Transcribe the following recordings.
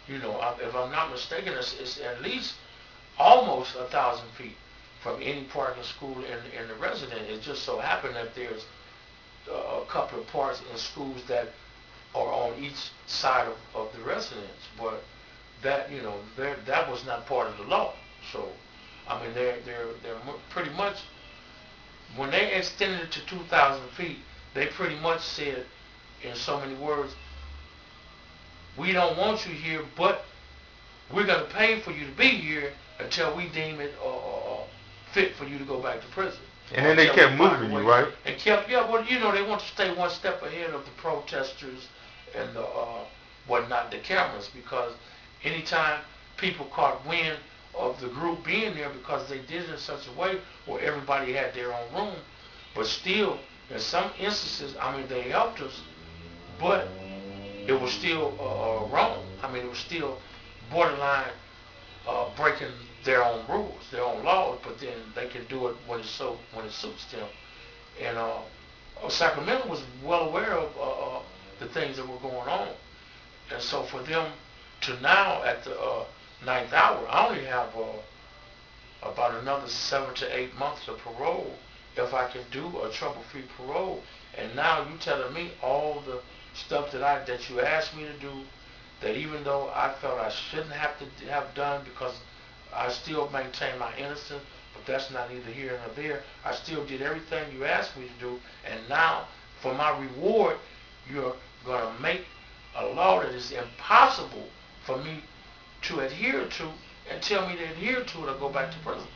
If I'm not mistaken, it's at least almost 1,000 feet from any park in school in the resident. It just so happened that there's a couple of parks in schools that are on each side of the residence, but that was not part of the law. So, I mean, they're pretty much when they extended it to 2,000 feet, they pretty much said in so many words, we don't want you here, but we're going to pay for you to be here until we deem it fit for you to go back to prison. And then they kept moving you, right? And kept, yeah, well, they want to stay one step ahead of the protesters and the whatnot, the cameras, because anytime people caught wind of the group being there, because they did it in such a way where everybody had their own room, but still, in some instances, I mean, they helped us, but it was still wrong. I mean, it was still borderline breaking their own rules, their own laws, but then they can do it when it suits them. And Sacramento was well aware of the things that were going on, and so for them to now at the ninth hour, I only have about another 7 to 8 months of parole if I can do a trouble-free parole. And now you telling me all the stuff that you asked me to do, that even though I felt I shouldn't have to have done because I still maintain my innocence, but that's not either here nor there. I still did everything you asked me to do, and now for my reward, you're going to make a law that is impossible for me to adhere to and tell me to adhere to it or go back to prison.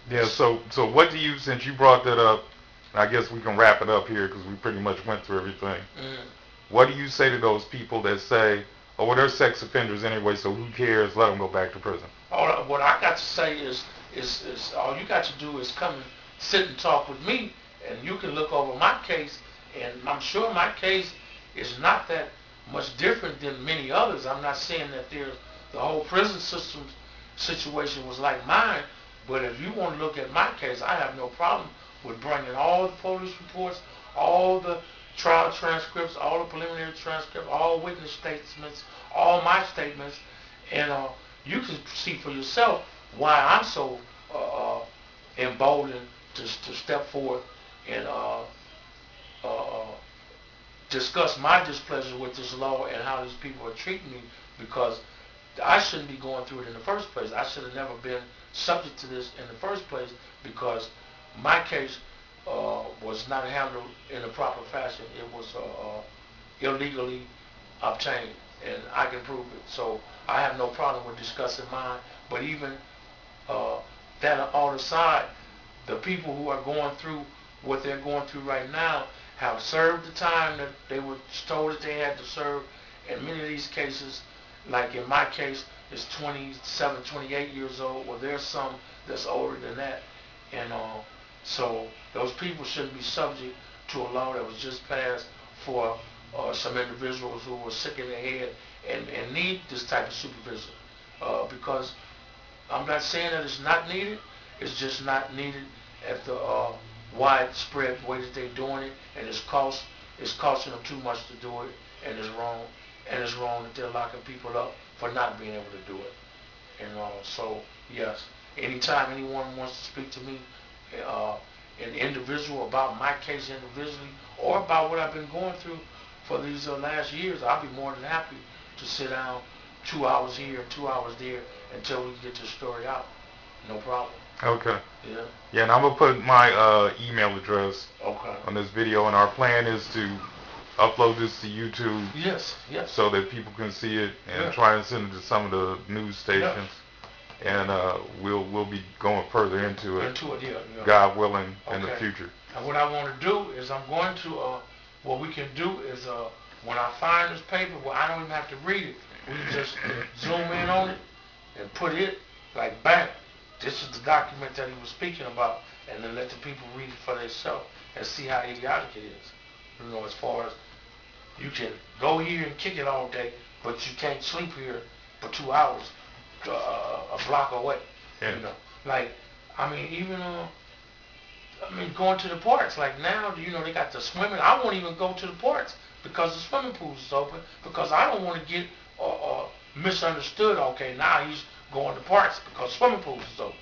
Yeah, so what do you, since you brought that up, I guess we can wrap it up here because we pretty much went through everything. What do you say to those people that say, oh, well, they're sex offenders anyway, so who cares? Let them go back to prison. What I got to say is all you got to do is come and sit and talk with me, and you can look over my case, and I'm sure my case is not that much different than many others. I'm not saying that the whole prison system situation was like mine, but if you want to look at my case, I have no problem with bringing all the police reports, all the trial transcripts, all the preliminary transcripts, all witness statements, all my statements, and you can see for yourself why I'm so emboldened to step forth and discuss my displeasure with this law and how these people are treating me, because I shouldn't be going through it in the first place. I should have never been subject to this in the first place because my case was not handled in a proper fashion. It was illegally obtained, and I can prove it. So I have no problem with discussing mine. But even that all aside, the people who are going through what they're going through right now have served the time that they were told that they had to serve. In many of these cases, like in my case, it's 27, 28 years old. Well, there's some that's older than that. And so those people shouldn't be subject to a law that was just passed for some individuals who were sick in their head and need this type of supervision. Because I'm not saying that it's not needed. It's just not needed at the widespread way that they're doing it, and it's costing them too much to do it, and it's wrong. And it's wrong that they're locking people up for not being able to do it. And so, yes, anytime anyone wants to speak to me, an individual, about my case individually, or about what I've been going through for these last years, I'll be more than happy to sit down 2 hours here and 2 hours there until we can get this story out. No problem. Okay. Yeah. Yeah, and I'm going to put my email address Okay. on this video, and our plan is to upload this to YouTube. Yes, yes. So that people can see it and Yeah. try and send it to some of the news stations. Yeah. And we'll be going further into it, Yeah. God willing, in the Okay. future. And what I want to do is I'm going to, what we can do is when I find this paper, well, I don't even have to read it. We can just zoom in on it and put it like bang. This is the document that he was speaking about, and then let the people read it for themselves and see how idiotic it is. As far as you can go here and kick it all day, but you can't sleep here for 2 hours, a block away. Yeah. Like, I mean, even going to the parks. Like now, they got the swimming. I won't even go to the parks because the swimming pools is open, because I don't want to get misunderstood. Okay, now he's going to parks because swimming pools is open.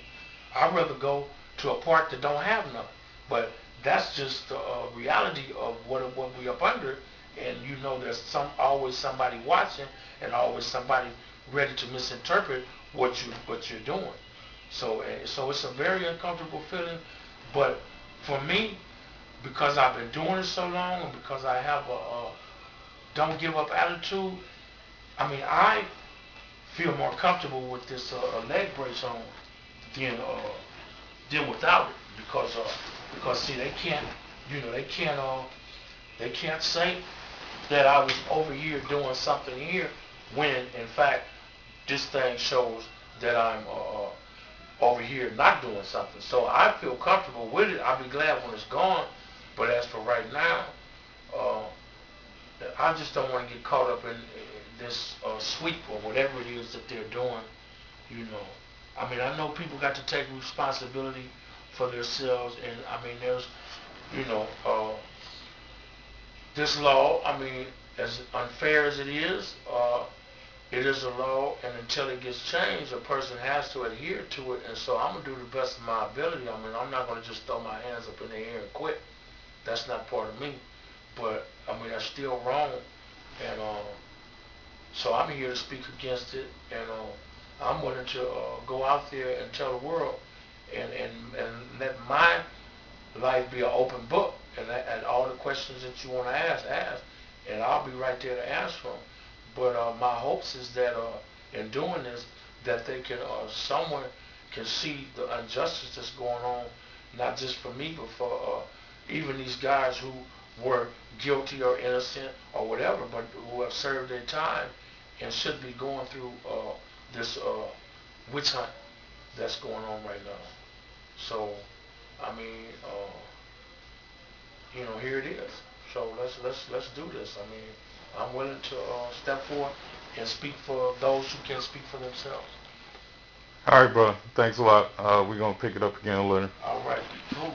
I'd rather go to a park that don't have none. But that's just the reality of what we up under. And you know, there's always somebody watching, and always somebody ready to misinterpret what you're doing. So it's a very uncomfortable feeling. But for me, because I've been doing it so long, and because I have a don't give up attitude, I mean, I feel more comfortable with this leg brace on than without it, because see, they can't, they can't say that I was over here doing something here when in fact this thing shows that I'm over here not doing something. So I feel comfortable with it. I'll be glad when it's gone. But as for right now, uh, I just don't want to get caught up in this sweep or whatever it is that they're doing. You know, I mean, I know people got to take responsibility for themselves, and I mean, there's, you know, this law. I mean, as unfair as it is a law, and until it gets changed, a person has to adhere to it. And so I'm gonna do the best of my ability. I mean, I'm not gonna just throw my hands up in the air and quit. That's not part of me. But I mean, that's still wrong, and so I'm here to speak against it, and I'm willing to go out there and tell the world, and let my life be an open book, and all the questions that you want to ask, and I'll be right there to answer them. But my hopes is that in doing this, that they can, someone can see the injustice that's going on, not just for me, but for even these guys who were guilty or innocent or whatever, but who have served their time and should be going through this witch hunt that's going on right now. So, I mean, here it is. So let's do this. I mean, I'm willing to step forward and speak for those who can't speak for themselves. All right, bro. Thanks a lot. We're gonna pick it up again later. All right. Cool.